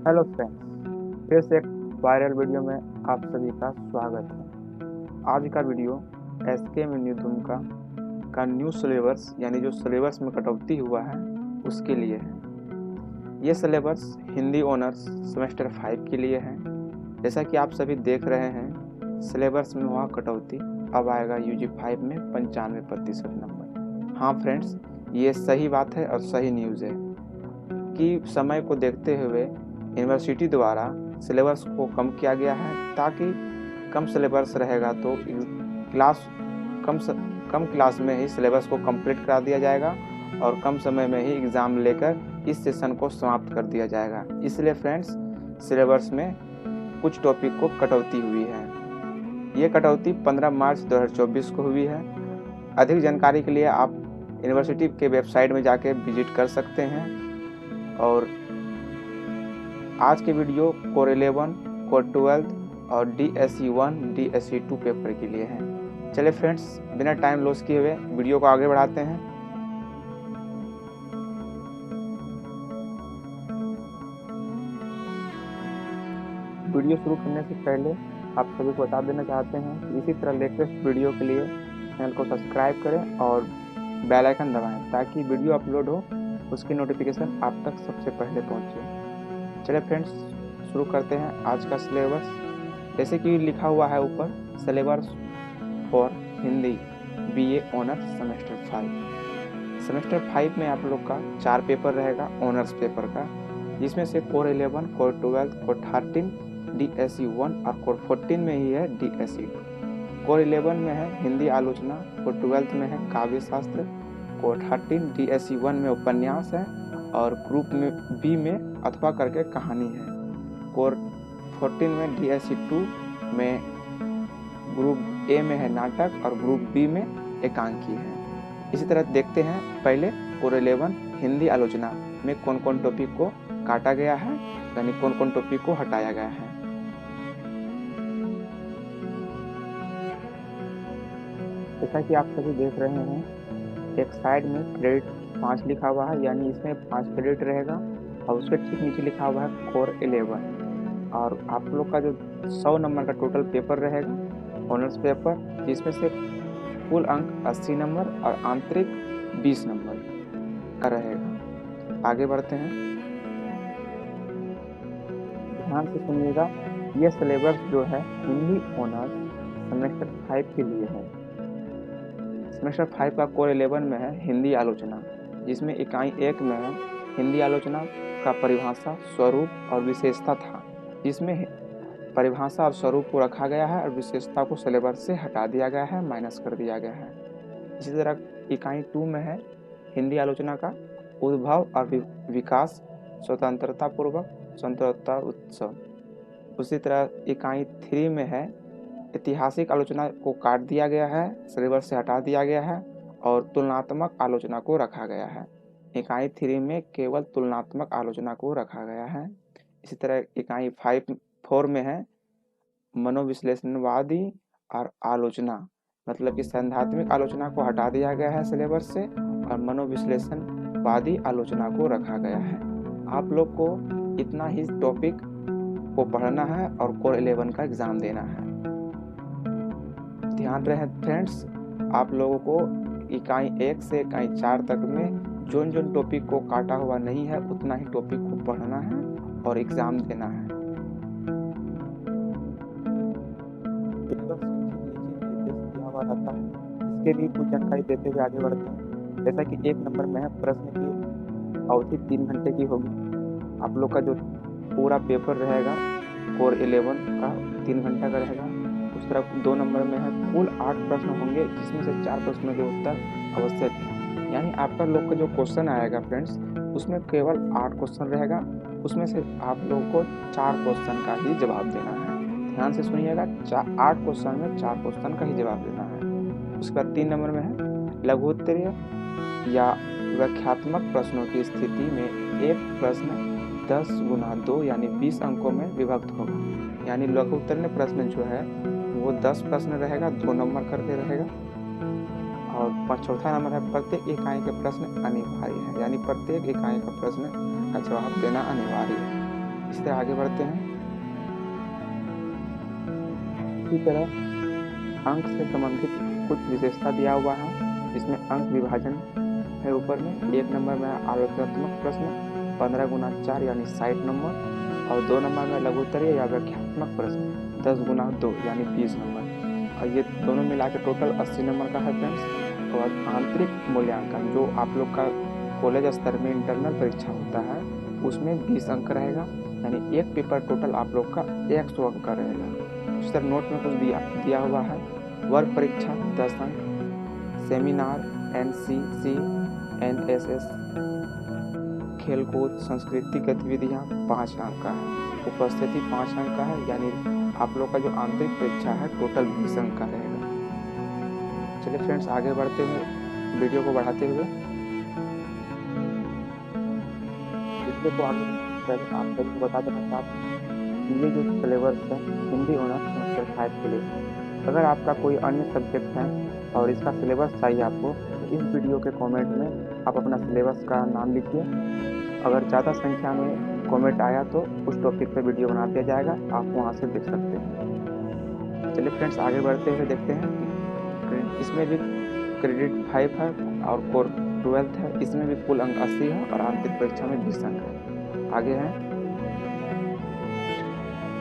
Hello friends, फिर से एक वायरल वीडियो में आप सभी का स्वागत है। आज का वीडियो एसके में न्यू दुमका का न्यू सिलेबस यानी जो सिलेबस में कटौती हुआ है उसके लिए है। ये सिलेबस हिंदी ऑनर्स सेमेस्टर 5 के लिए है। जैसा कि आप सभी देख रहे हैं, सिलेबस में हुआ कटौती। अब आएगा यूजी 5 में 95% नंबर। हाँ फ्रेंड्स, ये सही बात है और सही न्यूज़ है कि समय को देखते हुए यूनिवर्सिटी द्वारा सिलेबस को कम किया गया है, ताकि कम सिलेबस रहेगा तो कम क्लास में ही सिलेबस को कंप्लीट करा दिया जाएगा और कम समय में ही एग्ज़ाम लेकर इस सेशन को समाप्त कर दिया जाएगा। इसलिए फ्रेंड्स, सिलेबस में कुछ टॉपिक को कटौती हुई है। ये कटौती 15 मार्च 2024 को हुई है। अधिक जानकारी के लिए आप यूनिवर्सिटी के वेबसाइट में जाके विजिट कर सकते हैं। और आज के वीडियो कोर 11, कोर 12 और DSE 1, DSE 2 पेपर के लिए हैं। चलिए फ्रेंड्स, बिना टाइम लॉस किए हुए वीडियो को आगे बढ़ाते हैं। वीडियो शुरू करने से पहले आप सभी को बता देना चाहते हैं कि इसी तरह लेटेस्ट वीडियो के लिए चैनल को सब्सक्राइब करें और बेल आइकन दबाएं, ताकि वीडियो अपलोड हो उसकी नोटिफिकेशन आप तक सबसे पहले पहुंचे। चलिए फ्रेंड्स, शुरू करते हैं आज का सिलेबस। जैसे कि लिखा हुआ है ऊपर, syllabus for Hindi BA honours semester 5। Semester 5 में आप लोग का 4 पेपर रहेगा ऑनर्स पेपर का, जिसमें से कोर 11, कोर 12, कोर 13, DSE 1 और कोर 14 में ही है DSE 2। कोर 11 में है हिंदी आलोचना, कोर 12 में है काव्य शास्त्र, कोर 13 DSE 1 में उपन्यास है और ग्रुप में B में अथवा करके कहानी है। कोर 14 में DSE 2 में ग्रुप A में है नाटक और ग्रुप B में एकांकी है। इसी तरह देखते हैं पहले कोर 11 हिंदी आलोचना में कौन कौन टॉपिक को काटा गया है, यानी कौन कौन टॉपिक को हटाया गया है। जैसा कि आप सभी देख रहे हैं, एक साइड में क्रेडिट 5 लिखा हुआ है, यानी इसमें 5 क्रेडिट रहेगा और उसके ठीक नीचे लिखा हुआ है कोर 11। और आप लोग का जो 100 नंबर का टोटल पेपर रहेगा ऑनर्स पेपर, जिसमें से कुल अंक 80 नंबर और आंतरिक 20 नंबर का रहेगा। आगे बढ़ते हैं, ध्यान से सुनिएगा। यह सिलेबस जो है हिंदी ऑनर्स सेमेस्टर 5 के लिए है। सेमेस्टर 5 का कोर 11 में है हिंदी आलोचना, जिसमें इकाई 1 में है हिंदी आलोचना का परिभाषा, स्वरूप और विशेषता था, जिसमें परिभाषा और स्वरूप को रखा गया है और विशेषता को सिलेबस से हटा दिया गया है, माइनस कर दिया गया है। इसी तरह इकाई 2 में है हिंदी आलोचना का उद्भव और विकास, स्वतंत्रता पूर्वक स्वतंत्रता उत्सव। उसी तरह इकाई 3 में है ऐतिहासिक आलोचना को काट दिया गया है, सिलेबस से हटा दिया गया है और तुलनात्मक आलोचना को रखा गया है। इकाई 3 में केवल तुलनात्मक आलोचना को रखा गया है। इसी तरह इकाई 4 में है मनोविश्लेषणवादी और आलोचना, मतलब कि सैद्धांतिक आलोचना को हटा दिया गया है सिलेबस से और मनोविश्लेषणवादी आलोचना को रखा गया है। आप लोग को इतना ही टॉपिक को पढ़ना है और कोर 11 का एग्जाम देना है। ध्यान रहे फ्रेंड्स, आप लोगों को इकाई 1 से इकाई 4 तक में जोन जोन टॉपिक को काटा हुआ नहीं है, उतना ही टॉपिक को पढ़ना है और एग्जाम देना है। इसके लिए कुछ जानकारी देते हुए आगे बढ़ते हैं। जैसा कि 1 नंबर में है, प्रश्न की अवधि 3 घंटे की होगी। आप लोग का जो पूरा पेपर रहेगा कोर 11 का 3 घंटा का रहेगा। उस तरह 2 नंबर में है कुल 8 प्रश्न होंगे, जिसमें से 4 प्रश्नों के उत्तर आवश्यक है। यानी आपका लोग का जो क्वेश्चन आएगा फ्रेंड्स, उसमें केवल 8 क्वेश्चन रहेगा, उसमें से आप लोगों को 4 क्वेश्चन का ही जवाब देना है। ध्यान से सुनिएगा, 8 क्वेश्चन में 4 क्वेश्चन का ही जवाब देना है। उसके बाद 3 नंबर में है लघुत्तरीय या व्याख्यात्मक प्रश्नों की स्थिति में एक प्रश्न 10 गुना 2 यानी 20 अंकों में विभक्त होगा। यानी लघुत्तरीय प्रश्न जो है वो 10 प्रश्न रहेगा, 2 नंबर करके रहेगा। और चौथा नंबर है प्रत्येक इकाई के प्रश्न अनिवार्य है, यानी प्रत्येक इकाई का प्रश्न का जवाब देना अनिवार्य है। इस तरह आगे बढ़ते हैं। इसी तरह अंक से संबंधित कुछ विशेषता दिया हुआ है, इसमें अंक विभाजन है ऊपर में। 1 नंबर में आलोचनात्मक प्रश्न 15 गुना 4 यानी 60 नंबर, और 2 नंबर में लघुत्तरीय या व्याख्यात्मक प्रश्न 10 गुना 2 यानी 20 नंबर, और ये दोनों मिला के टोटल 80 नंबर का है फ्रेंड्स। और आंतरिक मूल्यांकन जो आप लोग का कॉलेज स्तर में इंटरनल परीक्षा होता है उसमें 20 अंक रहेगा, यानी एक पेपर टोटल आप लोग का 100 अंक का रहेगा। इस तरह नोट में कुछ दिया हुआ है। वर्ग परीक्षा 10 अंक, सेमिनार, NCC, NSS, खेलकूद, सांस्कृतिक गतिविधियाँ 5 अंक का है, उपस्थिति 5 अंक का है, यानी आप लोग का जो आंतरिक परीक्षा है टोटल 20 अंक का रहेगा। चलिए फ्रेंड्स आगे बढ़ते हुए वीडियो को बढ़ाते हुए वीडियो को आगे पहले आप सभी को बता देना चाहते हैं ये जो सिलेबस है हिंदी ऑनर्स सेमेस्टर 5 के लिए, अगर आपका कोई अन्य सब्जेक्ट है और इसका सिलेबस चाहिए आपको तो इस वीडियो के कमेंट में आप अपना सिलेबस का नाम लिखिए। अगर ज़्यादा संख्या में कमेंट आया तो उस टॉपिक पे वीडियो बना दिया जाएगा, आप वहाँ से देख सकते हैं। चलिए फ्रेंड्स आगे बढ़ते हुए देखते हैं कि इसमें भी क्रेडिट 5 है और कोर 12 है, इसमें भी कुल अंक 80 है और आंतरिक परीक्षा में 20 अंक है। आगे है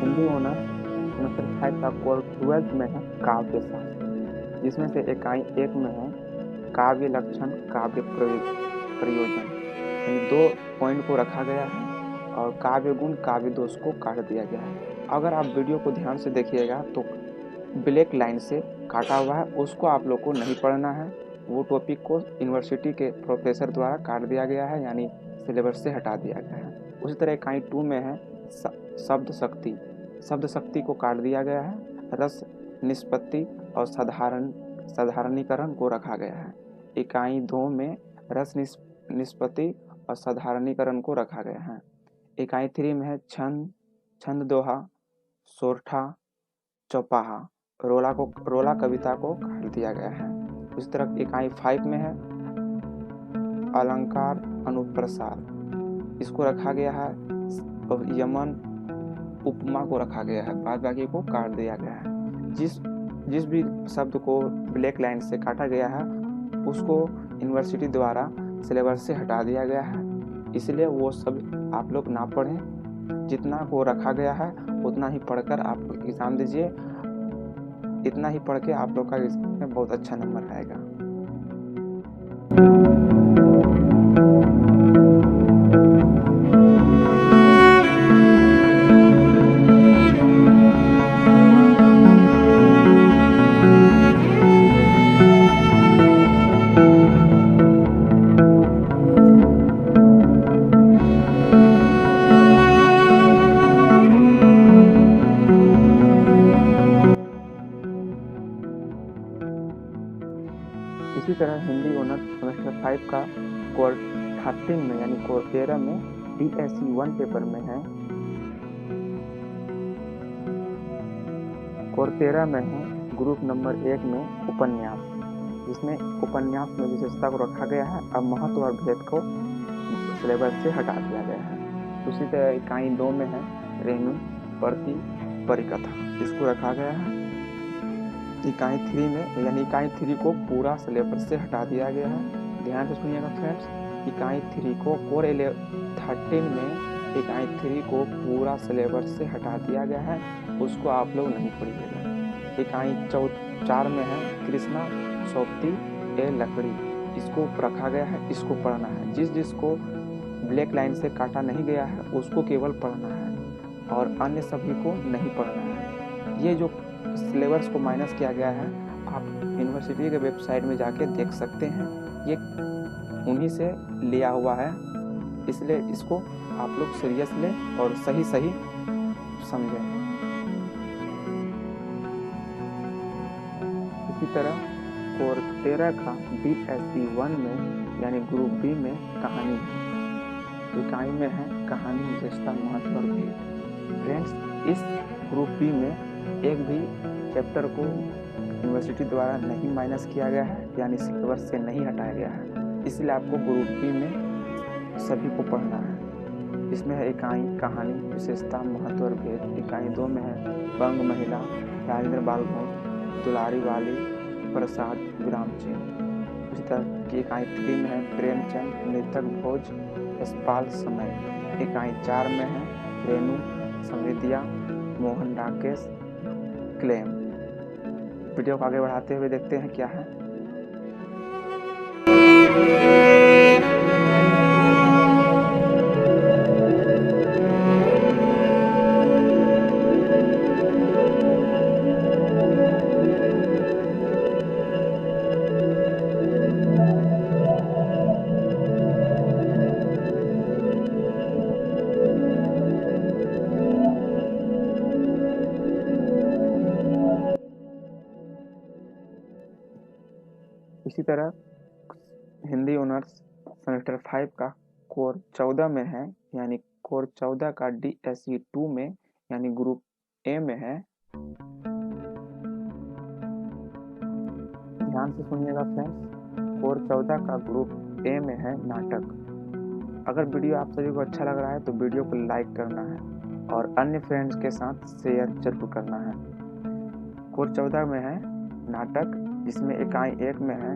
हिंदी ऑनर्स सेमेस्टर 5 का कोर 12 में है काव्य शास्त्र, जिसमें से इकाई 1 में है काव्य लक्षण काव्य प्रयोजन, यानी 2 पॉइंट को रखा गया है और काव्य गुण काव्य दोष को काट दिया गया है। अगर आप वीडियो को ध्यान से देखिएगा तो ब्लैक लाइन से काटा हुआ है, उसको आप लोग को नहीं पढ़ना है, वो टॉपिक को यूनिवर्सिटी के प्रोफेसर द्वारा काट दिया गया है, यानी सिलेबस से हटा दिया गया है। उसी तरह इकाई 2 में है शब्द शक्ति को काट दिया गया है, रस निष्पत्ति और साधारणीकरण को रखा गया है। इकाई 2 में रस निष्पत्ति और साधारणीकरण को रखा गया है। इकाई 3 में है छंद दोहा, सोरठा, चौपाहा, रोला कविता को काट दिया गया है। इस तरह इकाई 5 में है अलंकार अनुप्रसार, इसको रखा गया है, और यमन उपमा को रखा गया है, बाद बाकी को काट दिया गया है। जिस भी शब्द को ब्लैक लाइन से काटा गया है उसको यूनिवर्सिटी द्वारा सिलेबस से हटा दिया गया है, इसलिए वो सब आप लोग ना पढ़ें। जितना को रखा गया है उतना ही पढ़कर आप एग्ज़ाम दीजिए, इतना ही पढ़ के आप लोग का एग्ज़ाम में बहुत अच्छा नंबर आएगा। इसी तरह हिंदी ऑनर्स सेमेस्टर 5 का कोर 13 में यानी कोर 13 में DSC 1 पेपर में है, कोर 13 में है ग्रुप नंबर 1 में उपन्यास, जिसमें उपन्यास में विशेषता को रखा गया है, अब महत्व और भेद को सिलेबस से हटा दिया गया है। उसी तरह इकाई 2 में है रेणु प्रति परिकथा, इसको रखा गया है। इकाई 3 में यानी इकाई 3 को पूरा सिलेबस से हटा दिया गया है। ध्यान से सुनिएगा फ्रेंड्स, इकाई 3 को कोर 13 में इकाई 3 को पूरा सिलेबस से हटा दिया गया है, उसको आप लोग नहीं पढ़िएगा। इकाई 4 में है कृष्णा सोप्ती ए लकड़ी, इसको रखा गया है, इसको पढ़ना है। जिसको ब्लैक लाइन से काटा नहीं गया है उसको केवल पढ़ना है और अन्य सभी को नहीं पढ़ना है। ये जो सिलेबस को माइनस किया गया है आप यूनिवर्सिटी के वेबसाइट में जाके देख सकते हैं, ये उन्हीं से लिया हुआ है, इसलिए इसको आप लोग सीरियस लें और सही समझें। इसी तरह कोर 13 का DSC 1 में यानी ग्रुप बी में कहानी है, इकाई में है कहानी विशेषता महत्व और भेद। फ्रेंड्स इस ग्रुप बी में एक भी चैप्टर को यूनिवर्सिटी द्वारा नहीं माइनस किया गया है, यानी सिलेबस से नहीं हटाया गया है, इसलिए आपको ग्रुप बी में सभी को पढ़ना है। इसमें है इकाई कहानी, विशेषता, महत्व और भेद। इकाई 2 में है बंग महिला, राजेंद्र बाल घोष, दुलारी वाली प्रसाद विराम चिन्ह। उसी तरह की इकाई 3 में है प्रेमचंद, मृतक भोज, यशपाल समय। इकाई 4 में है रेणु, समृद्धिया, मोहन राकेश, क्लेम। वीडियो को आगे बढ़ाते हुए देखते हैं क्या है। इसी तरह हिंदी ऑनर्स सेमेस्टर 5 का कोर 14 में है, यानी कोर 14 का DSE 2 में यानी ग्रुप ए में है। ध्यान से सुनिएगा फ्रेंड्स, कोर 14 का ग्रुप ए में है नाटक। अगर वीडियो आप सभी को अच्छा लग रहा है तो वीडियो को लाइक करना है और अन्य फ्रेंड्स के साथ शेयर जरूर करना है। कोर 14 में है नाटक, जिसमें इकाई 1 में है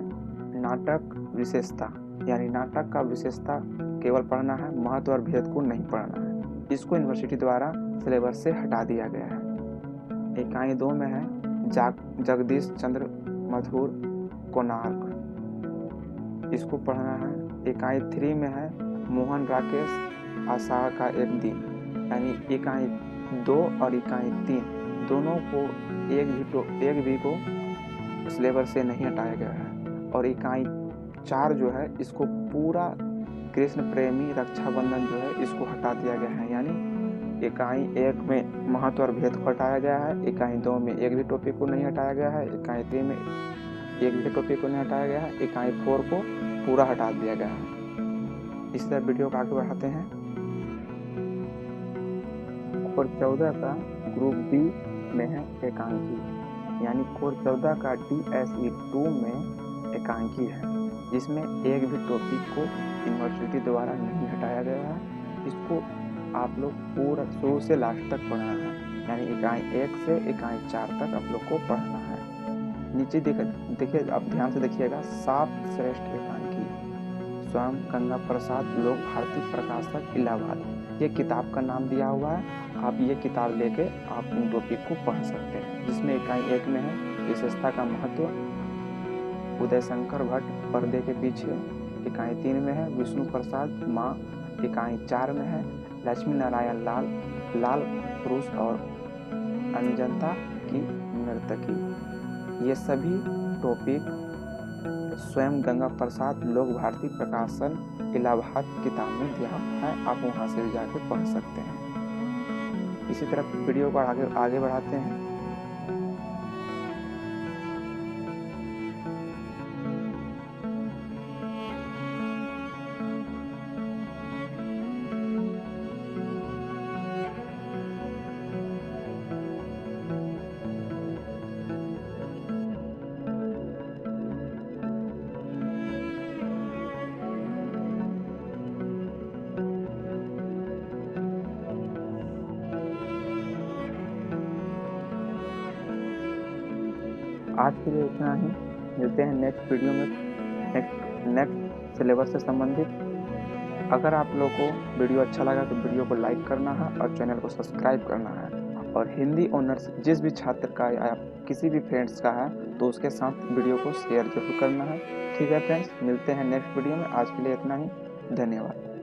नाटक विशेषता, यानी नाटक का विशेषता केवल पढ़ना है, महत्व और भेद को नहीं पढ़ना है। इसको यूनिवर्सिटी द्वारा सिलेबस से हटा दिया गया है। इकाई 2 में है जगदीश चंद्र मधुर कोणार्क, इसको पढ़ना है। इकाई 3 में है मोहन राकेश आषाढ़ का एक दिन, यानी इकाई 2 और इकाई 3 दोनों को एक भी को सिलेबस से नहीं हटाया गया है। और इकाई 4 जो है इसको पूरा कृष्ण प्रेमी रक्षाबंधन जो है इसको हटा दिया गया है, यानी इकाई 1 में महत्व और भेद को हटाया गया है, इकाई 2 में एक भी टॉपिक को नहीं हटाया गया है, इकाई 3 में एक भी टॉपिक को नहीं हटाया गया है, इकाई 4 को पूरा हटा दिया गया है। इसी तरह वीडियो को आगे बढ़ाते हैं। कोर 14 का ग्रुप बी में है एकांकी, यानी कोर 14 का DSE 2 में एकांकी है, जिसमें एक भी टॉपिक को यूनिवर्सिटी द्वारा नहीं हटाया गया है। इसको आप लोग पूरा शुरू से लास्ट तक पढ़ना है, यानी इकाई 1 से इकाई 4 तक आप लोग को पढ़ना है। नीचे देखिए, आप ध्यान से देखिएगा, 7 श्रेष्ठ एकांकी, स्वयं गंगा प्रसाद, लोक भारती प्रकाशक, इलाहाबाद, ये किताब का नाम दिया हुआ है। आप ये किताब लेके आप इन टॉपिक को पढ़ सकते हैं, जिसमें इकाई 1 में है विशेषता का महत्व, उदय शंकर भट्ट पर्दे के पीछे। इकाई 3 में है विष्णु प्रसाद माँ। इकाई 4 में है लक्ष्मी नारायण लाल पुरुष और अंजनता की नर्तकी। ये सभी टॉपिक स्वयं गंगा प्रसाद लोक भारती प्रकाशन इलाहाबाद किताब में दिया हुआ है, आप वहाँ से भी जाके पढ़ सकते हैं। इसी तरह वीडियो को आगे बढ़ाते हैं। आज के लिए इतना ही, मिलते हैं नेक्स्ट वीडियो में नेक्स्ट सिलेबस से संबंधित। अगर आप लोग को वीडियो अच्छा लगा तो वीडियो को लाइक करना है और चैनल को सब्सक्राइब करना है। और हिंदी ऑनर्स जिस भी छात्र का या किसी भी फ्रेंड्स का है तो उसके साथ वीडियो को शेयर जरूर करना है। ठीक है फ्रेंड्स, मिलते हैं नेक्स्ट वीडियो में। आज के लिए इतना ही, धन्यवाद।